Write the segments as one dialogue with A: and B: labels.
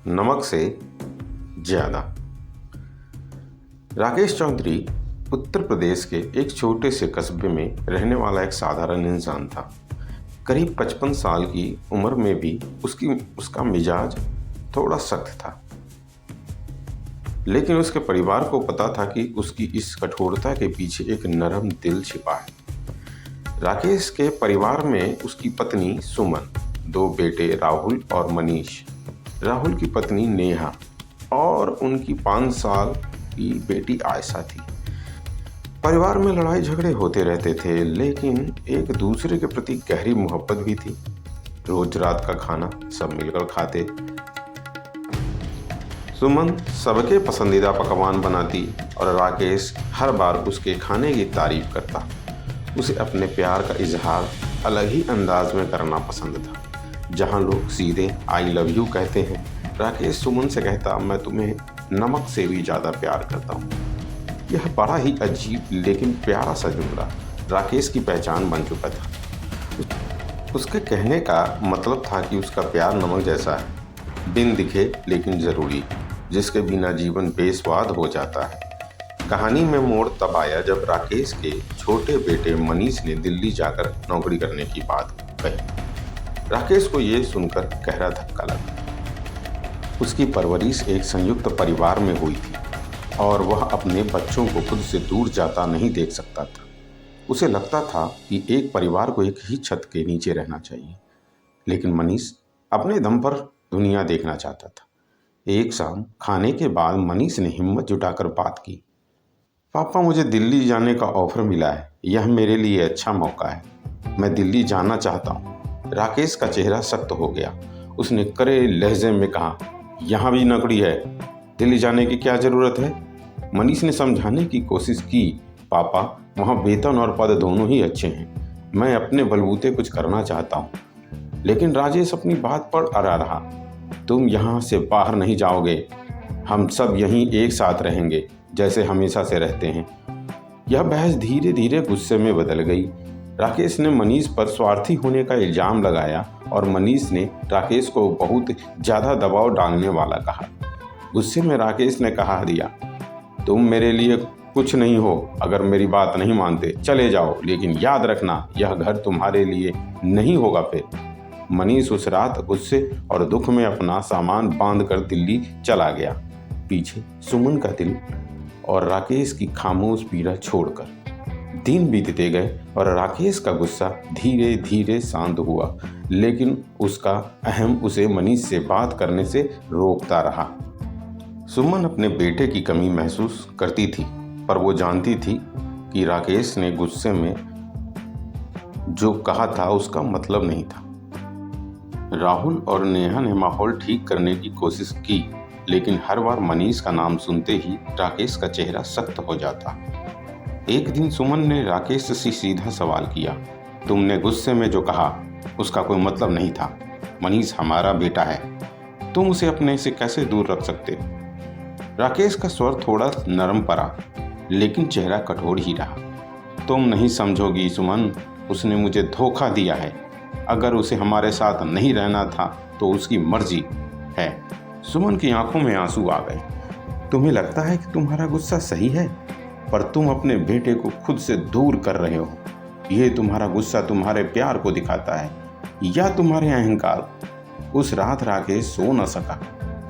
A: नमक से ज्यादा। राकेश चौधरी उत्तर प्रदेश के एक छोटे से कस्बे में रहने वाला एक साधारण इंसान था। करीब 55 साल की उम्र में भी उसका मिजाज थोड़ा सख्त था, लेकिन उसके परिवार को पता था कि उसकी इस कठोरता के पीछे एक नरम दिल छिपा है। राकेश के परिवार में उसकी पत्नी सुमन, 2 बेटे राहुल और मनीष, राहुल की पत्नी नेहा और उनकी 5 साल की बेटी आयशा थी। परिवार में लड़ाई झगड़े होते रहते थे, लेकिन एक दूसरे के प्रति गहरी मोहब्बत भी थी। रोज रात का खाना सब मिलकर खाते। सुमन सबके पसंदीदा पकवान बनाती और राकेश हर बार उसके खाने की तारीफ करता। उसे अपने प्यार का इजहार अलग ही अंदाज में करना पसंद था। जहां लोग सीधे आई लव यू कहते हैं, राकेश सुमन से कहता, मैं तुम्हें नमक से भी ज़्यादा प्यार करता हूँ। यह बड़ा ही अजीब लेकिन प्यारा सा जुमला राकेश की पहचान बन चुका था। उसके कहने का मतलब था कि उसका प्यार नमक जैसा है, बिन दिखे लेकिन ज़रूरी, जिसके बिना जीवन बेस्वाद हो जाता है। कहानी में मोड़ तब आया जब राकेश के छोटे बेटे मनीष ने दिल्ली जाकर नौकरी करने की बात कही। राकेश को ये सुनकर गहरा धक्का लगा। उसकी परवरिश एक संयुक्त परिवार में हुई थी और वह अपने बच्चों को खुद से दूर जाता नहीं देख सकता था। उसे लगता था कि एक परिवार को एक ही छत के नीचे रहना चाहिए, लेकिन मनीष अपने दम पर दुनिया देखना चाहता था। एक शाम खाने के बाद मनीष ने हिम्मत जुटाकर बात की, पापा, मुझे दिल्ली जाने का ऑफर मिला है। यह मेरे लिए अच्छा मौका है। मैं दिल्ली जाना चाहता हूँ। राकेश का चेहरा सख्त हो गया। उसने कड़े लहजे में कहा, यहाँ भी नौकरी है, दिल्ली जाने की क्या ज़रूरत है? मनीष ने समझाने की कोशिश की, पापा, वहाँ वेतन और पद दोनों ही अच्छे हैं। मैं अपने बलबूते कुछ करना चाहता हूँ। लेकिन राजेश अपनी बात पर अड़ा रहा। तुम यहाँ से बाहर नहीं जाओगे। हम सब यहीं एक साथ रहेंगे जैसे हमेशा से रहते हैं। यह बहस धीरे धीरे गुस्से में बदल गई। राकेश ने मनीष पर स्वार्थी होने का इल्जाम लगाया और मनीष ने राकेश को बहुत ज़्यादा दबाव डालने वाला कहा। गुस्से में राकेश ने कहा दिया, तुम मेरे लिए कुछ नहीं हो। अगर मेरी बात नहीं मानते चले जाओ, लेकिन याद रखना यह घर तुम्हारे लिए नहीं होगा फिर। मनीष उस रात गुस्से और दुख में अपना सामान बांधकर दिल्ली चला गया, पीछे सुमन का दिल और राकेश की खामोश पीड़ा छोड़कर। दिन बीतते गए और राकेश का गुस्सा धीरे धीरे शांत हुआ, लेकिन उसका अहम उसे मनीष से बात करने से रोकता रहा। सुमन अपने बेटे की कमी महसूस करती थी, पर वो जानती थी कि राकेश ने गुस्से में जो कहा था उसका मतलब नहीं था। राहुल और नेहा ने माहौल ठीक करने की कोशिश की, लेकिन हर बार मनीष का नाम सुनते ही राकेश का चेहरा सख्त हो जाता। एक दिन सुमन ने राकेश से सीधा सवाल किया, तुमने गुस्से में जो कहा उसका कोई मतलब नहीं था। मनीष हमारा बेटा है, तुम उसे अपने से कैसे दूर रख सकते हो? राकेश का स्वर थोड़ा नरम पड़ा, लेकिन चेहरा कठोर ही रहा। तुम नहीं समझोगी सुमन, उसने मुझे धोखा दिया है। अगर उसे हमारे साथ नहीं रहना था तो उसकी मर्जी है। सुमन की आंखों में आंसू आ गए। तुम्हें लगता है कि तुम्हारा गुस्सा सही है, पर तुम अपने बेटे को खुद से दूर कर रहे हो। यह तुम्हारा गुस्सा तुम्हारे प्यार को दिखाता है या तुम्हारे अहंकार? उस रात राकेश सो न सका।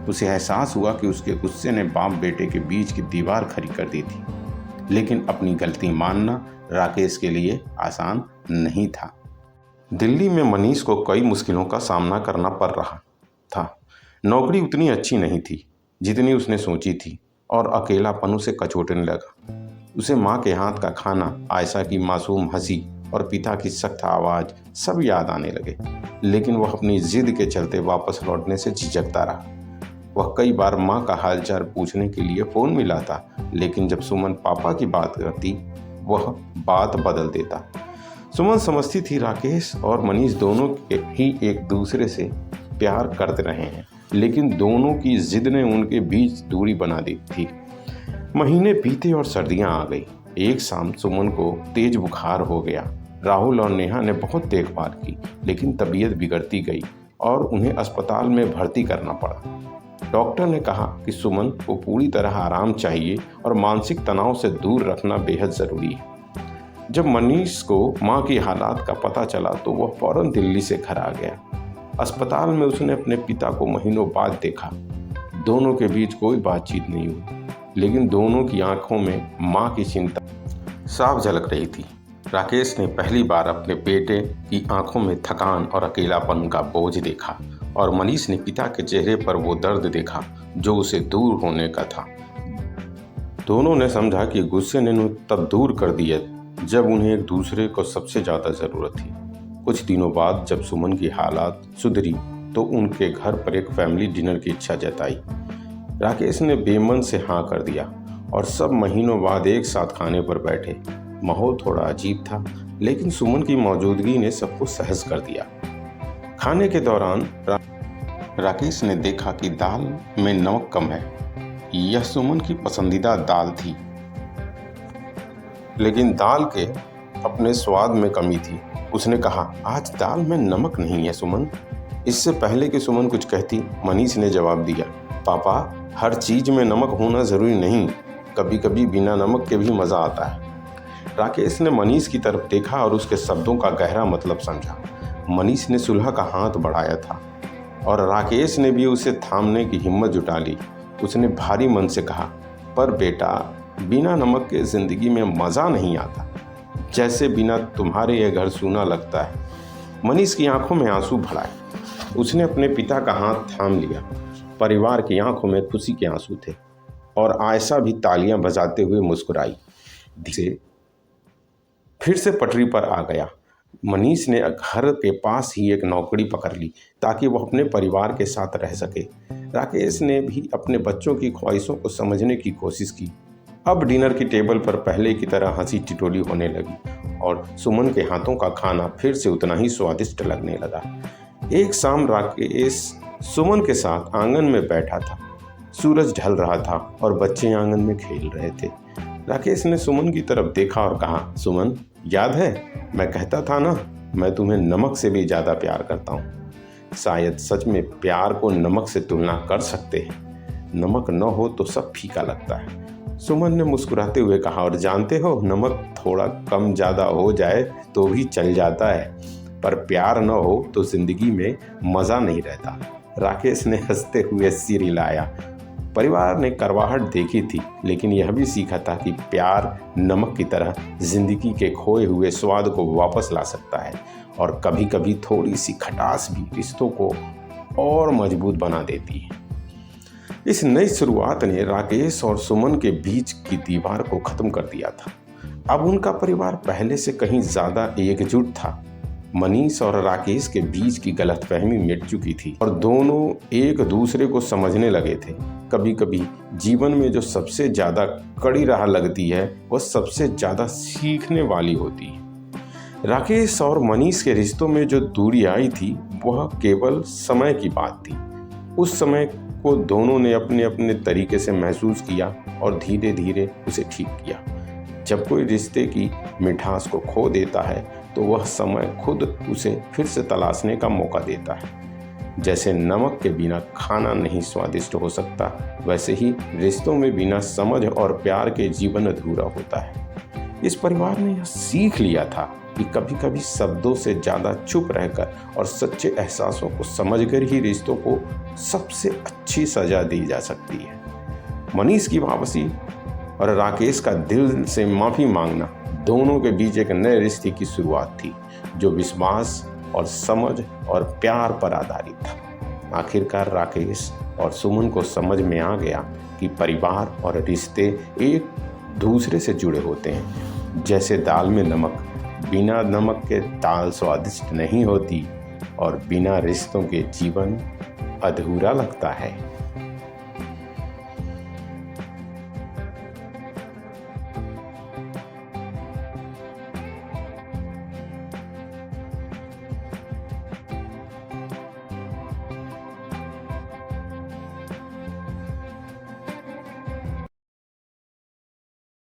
A: उसे एहसास हुआ कि उसके गुस्से ने बाप बेटे के बीच की दीवार खड़ी कर दी थी। लेकिन अपनी गलती मानना राकेश के लिए आसान नहीं था। दिल्ली में मनीष को कई मुश्किलों का सामना करना पड़ रहा था। नौकरी उतनी अच्छी नहीं थी जितनी उसने सोची थी और अकेलापन उसे कचोटने लगा। उसे माँ के हाथ का खाना, आयशा की मासूम हंसी और पिता की सख्त आवाज़ सब याद आने लगे, लेकिन वह अपनी जिद के चलते वापस लौटने से झिझकता रहा। वह कई बार माँ का हालचाल पूछने के लिए फ़ोन मिलाता, लेकिन जब सुमन पापा की बात करती वह बात बदल देता। सुमन समझती थी राकेश और मनीष दोनों ही एक दूसरे से प्यार करते रहे हैं, लेकिन दोनों की जिद ने उनके बीच दूरी बना दी थी। महीने बीते और सर्दियां आ गई। एक शाम सुमन को तेज बुखार हो गया। राहुल और नेहा ने बहुत देखभाल की, लेकिन तबीयत बिगड़ती गई और उन्हें अस्पताल में भर्ती करना पड़ा। डॉक्टर ने कहा कि सुमन को पूरी तरह आराम चाहिए और मानसिक तनाव से दूर रखना बेहद ज़रूरी है। जब मनीष को मां की हालात का पता चला तो वह फौरन दिल्ली से घर आ गया। अस्पताल में उसने अपने पिता को महीनों बाद देखा। दोनों के बीच कोई बातचीत नहीं हुई, लेकिन दोनों की आंखों में मां की चिंता साफ झलक रही थी। राकेश ने पहली बार अपने बेटे की आंखों में थकान और अकेलापन का बोझ देखा और मनीष ने पिता के चेहरे पर वो दर्द देखा जो उसे दूर होने का था। दोनों ने समझा कि गुस्से ने उन्हें तब दूर कर दिया जब उन्हें एक दूसरे को सबसे ज़्यादा ज़रूरत थी। कुछ दिनों बाद जब सुमन की हालात सुधरी तो उनके घर पर एक फैमिली डिनर की इच्छा जताई। राकेश ने बेमन से हाँ कर दिया और सब महीनों बाद एक साथ खाने पर बैठे। माहौल थोड़ा अजीब था, लेकिन सुमन की मौजूदगी ने सबको सहज कर दिया। खाने के दौरान राकेश ने देखा कि दाल में नमक कम है। यह सुमन की पसंदीदा दाल थी, लेकिन दाल के अपने स्वाद में कमी थी। उसने कहा, आज दाल में नमक नहीं है सुमन। इससे पहले कि सुमन कुछ कहती, मनीष ने जवाब दिया, पापा, हर चीज में नमक होना जरूरी नहीं, कभी कभी बिना नमक के भी मज़ा आता है। राकेश ने मनीष की तरफ देखा और उसके शब्दों का गहरा मतलब समझा। मनीष ने सुलह का हाथ बढ़ाया था और राकेश ने भी उसे थामने की हिम्मत जुटा ली। उसने भारी मन से कहा, पर बेटा, बिना नमक के ज़िंदगी में मज़ा नहीं आता, जैसे बिना तुम्हारे यह घर सूना लगता है। मनीष की आंखों में आंसू भर आए। उसने अपने पिता का हाथ थाम लिया। परिवार की आंखों में खुशी के आंसू थे और आयशा भी तालियां बजाते हुए मुस्कुराई। फिर से पटरी पर आ गया। मनीष ने घर के पास ही एक नौकरी पकड़ ली ताकि वह अपने परिवार के साथ रह सके। राकेश ने भी अपने बच्चों की ख्वाहिशों को समझने की कोशिश की। अब डिनर की टेबल पर पहले की तरह हंसी टिटोली होने लगी और सुमन के हाथों का खाना फिर से उतना ही स्वादिष्ट लगने लगा। एक शाम राकेश सुमन के साथ आंगन में बैठा था। सूरज ढल रहा था और बच्चे आंगन में खेल रहे थे। राकेश ने सुमन की तरफ देखा और कहा, सुमन, याद है मैं कहता था ना, मैं तुम्हें नमक से भी ज़्यादा प्यार करता हूँ। शायद सच में प्यार को नमक से तुलना कर सकते हैं। नमक न हो तो सब फीका लगता है। सुमन ने मुस्कुराते हुए कहा, और जानते हो, नमक थोड़ा कम ज़्यादा हो जाए तो भी चल जाता है, पर प्यार न हो तो ज़िंदगी में मज़ा नहीं रहता। राकेश ने हंसते हुए सिर हिलाया। परिवार ने करवाहट देखी थी, लेकिन यह भी सीखा था कि प्यार नमक की तरह जिंदगी के खोए हुए स्वाद को वापस ला सकता है और कभी कभी थोड़ी सी खटास भी रिश्तों को और मजबूत बना देती है। इस नई शुरुआत ने राकेश और सुमन के बीच की दीवार को खत्म कर दिया था। अब उनका परिवार पहले से कहीं ज़्यादा एकजुट था। मनीष और राकेश के बीच की गलतफहमी मिट चुकी थी और दोनों एक दूसरे को समझने लगे थे। कभी कभी जीवन में जो सबसे ज़्यादा कड़ी राह लगती है वह सबसे ज़्यादा सीखने वाली होती है। राकेश और मनीष के रिश्तों में जो दूरी आई थी वह केवल समय की बात थी। उस समय को दोनों ने अपने अपने तरीके से महसूस किया और धीरे धीरे उसे ठीक किया। जब कोई रिश्ते की मिठास को खो देता है तो वह समय खुद उसे फिर से तलाशने का मौका देता है। जैसे नमक के बिना खाना नहीं स्वादिष्ट हो सकता, वैसे ही रिश्तों में बिना समझ और प्यार के जीवन अधूरा होता है। इस परिवार ने यह सीख लिया था कि कभी कभी शब्दों से ज़्यादा चुप रहकर और सच्चे एहसासों को समझकर ही रिश्तों को सबसे अच्छी सजा दी जा सकती है। मनीष की वापसी और राकेश का दिल से माफ़ी मांगना दोनों के बीच एक नए रिश्ते की शुरुआत थी, जो विश्वास और समझ और प्यार पर आधारित था। आखिरकार राकेश और सुमन को समझ में आ गया कि परिवार और रिश्ते एक दूसरे से जुड़े होते हैं। जैसे दाल में नमक, बिना नमक के दाल स्वादिष्ट नहीं होती और बिना रिश्तों के जीवन अधूरा लगता है।